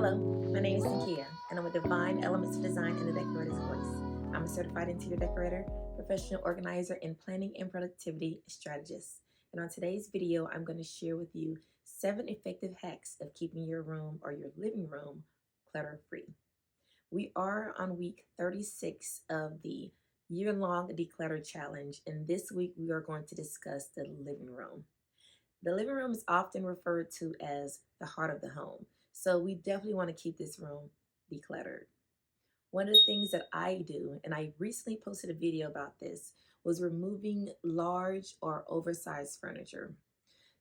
Hello, my name is Nakia, and I'm a Divine Elements of Design in the Decorator's Voice. I'm a certified interior decorator, professional organizer, and planning and productivity strategist. And on today's video, I'm going to share with you 7 effective hacks of keeping your room or your living room clutter-free. We are on week 36 of the year-long Declutter Challenge, and this week we are going to discuss the living room. The living room is often referred to as the heart of the home, so we definitely want to keep this room decluttered. One of the things that I do, and I recently posted a video about this, was removing large or oversized furniture.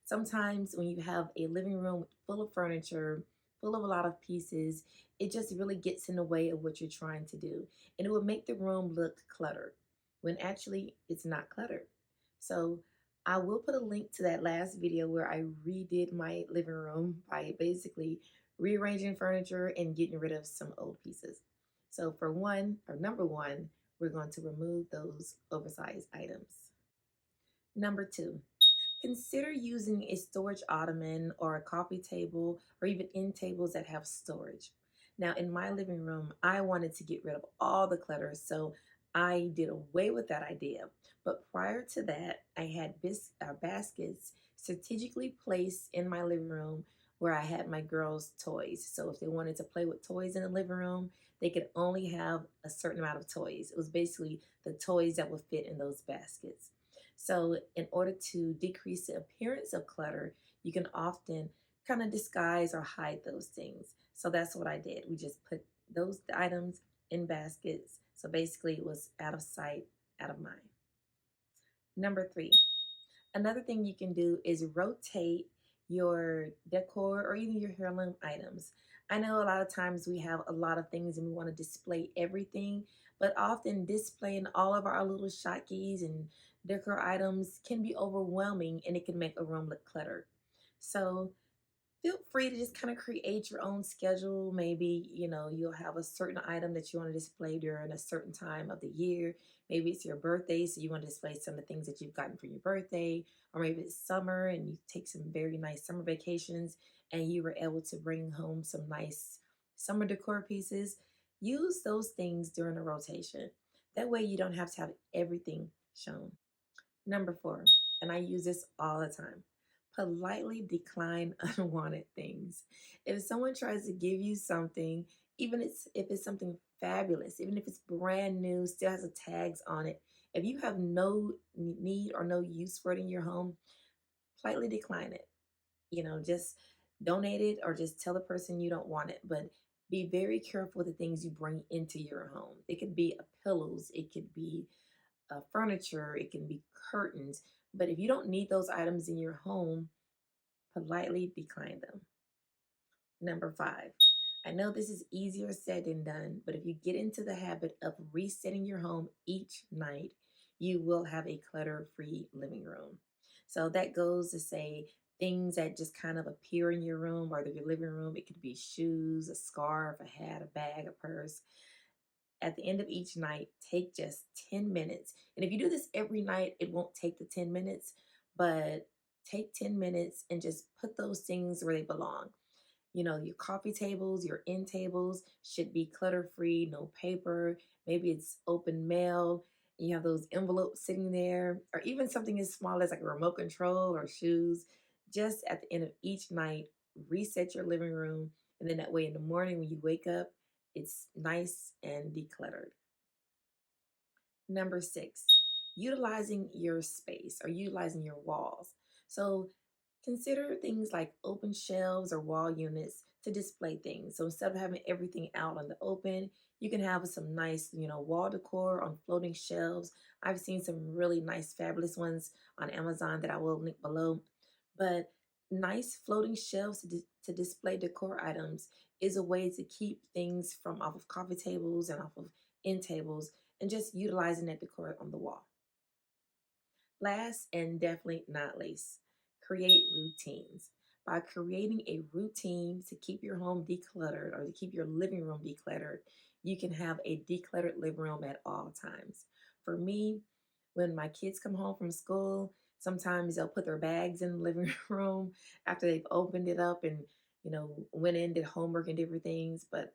Sometimes when you have a living room full of furniture, full of a lot of pieces, it just really gets in the way of what you're trying to do. And it will make the room look cluttered when actually it's not cluttered. So I will put a link to that last video where I redid my living room by basically rearranging furniture and getting rid of some old pieces. So for number one, we're going to remove those oversized items. Number two, consider using a storage ottoman or a coffee table or even end tables that have storage. Now, in my living room, I wanted to get rid of all the clutter, so I did away with that idea. But prior to that, I had baskets strategically placed in my living room where I had my girls' toys. So if they wanted to play with toys in the living room, they could only have a certain amount of toys. It was basically the toys that would fit in those baskets. So in order to decrease the appearance of clutter, you can often kind of disguise or hide those things. So that's what I did. We just put those items in baskets. So basically it was out of sight, out of mind. Number three, another thing you can do is rotate your decor or even your heirloom items. I know a lot of times we have a lot of things and we want to display everything, but often displaying all of our little shotkeys and decor items can be overwhelming and it can make a room look cluttered. So feel free to just kind of create your own schedule. Maybe, you'll have a certain item that you want to display during a certain time of the year. Maybe it's your birthday, so you want to display some of the things that you've gotten for your birthday. Or maybe it's summer and you take some very nice summer vacations and you were able to bring home some nice summer decor pieces. Use those things during a rotation. That way you don't have to have everything shown. Number four, and I use this all the time, politely decline unwanted things. If someone tries to give you something, if it's something fabulous, even if it's brand new, still has the tags on it, if you have no need or no use for it in your home, politely decline it. Just donate it or just tell the person you don't want it. But be very careful with the things you bring into your home. It could be pillows, it could be furniture, it can be curtains. But if you don't need those items in your home, politely decline them. Number five, I know this is easier said than done, but if you get into the habit of resetting your home each night, you will have a clutter-free living room. So that goes to say things that just kind of appear in your room or your living room. It could be shoes, a scarf, a hat, a bag, a purse. At the end of each night, take just 10 minutes. And if you do this every night, it won't take the 10 minutes, but take 10 minutes and just put those things where they belong. Your coffee tables, your end tables should be clutter-free, no paper. Maybe it's open mail. And you have those envelopes sitting there, or even something as small as like a remote control or shoes. Just at the end of each night, reset your living room. And then that way in the morning when you wake up, it's nice and decluttered. Number six, utilizing your space or utilizing your walls. So consider things like open shelves or wall units to display things. So instead of having everything out on the open, you can have some nice, wall decor on floating shelves. I've seen some really nice, fabulous ones on Amazon that I will link below. But nice floating shelves to display decor items is a way to keep things from off of coffee tables and off of end tables and just utilizing that decor on the wall. Last and definitely not least, create routines. By creating a routine to keep your home decluttered or to keep your living room decluttered, you can have a decluttered living room at all times. For me, when my kids come home from school, sometimes they'll put their bags in the living room after they've opened it up and went in, did homework and different things. But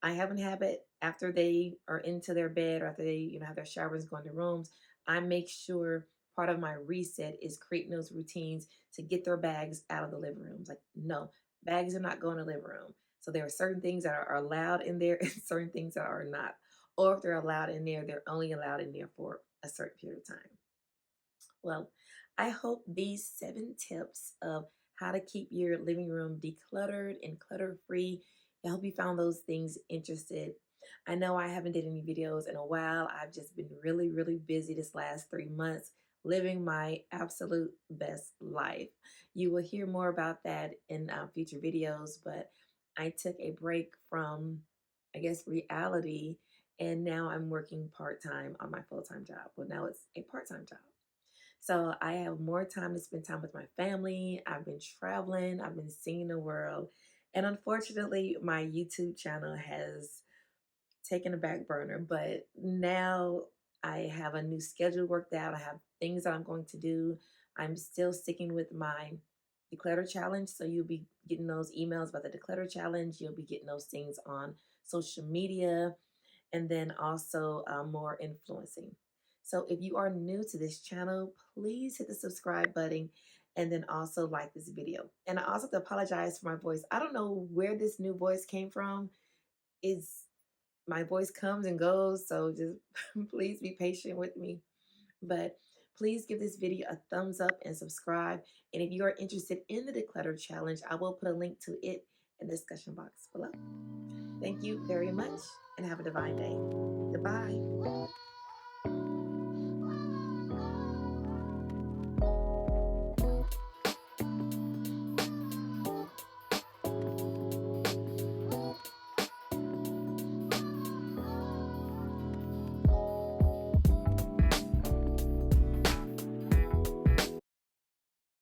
I have a habit after they are into their bed or after they, have their showers, going to rooms, I make sure part of my reset is creating those routines to get their bags out of the living rooms. Like, no, bags are not going to the living room. So there are certain things that are allowed in there and certain things that are not. Or if they're allowed in there, they're only allowed in there for a certain period of time. Well, I hope these 7 tips of how to keep your living room decluttered and clutter free. I hope you found those things interested. I know I haven't did any videos in a while. I've just been really, really busy this last 3 months, living my absolute best life. You will hear more about that in future videos, but I took a break from, I guess, reality, and now I'm working part-time on my full-time job. Well, now it's a part-time job. So I have more time to spend time with my family. I've been traveling, I've been seeing the world. And unfortunately, my YouTube channel has taken a back burner, but now I have a new schedule worked out. I have things that I'm going to do. I'm still sticking with my declutter challenge. So you'll be getting those emails about the declutter challenge. You'll be getting those things on social media, and then also more influencing. So if you are new to this channel, please hit the subscribe button and then also like this video. And I also have to apologize for my voice. I don't know where this new voice came from. Is my voice comes and goes, so just please be patient with me. But please give this video a thumbs up and subscribe. And if you are interested in the declutter challenge, I will put a link to it in the discussion box below. Thank you very much and have a divine day. Goodbye.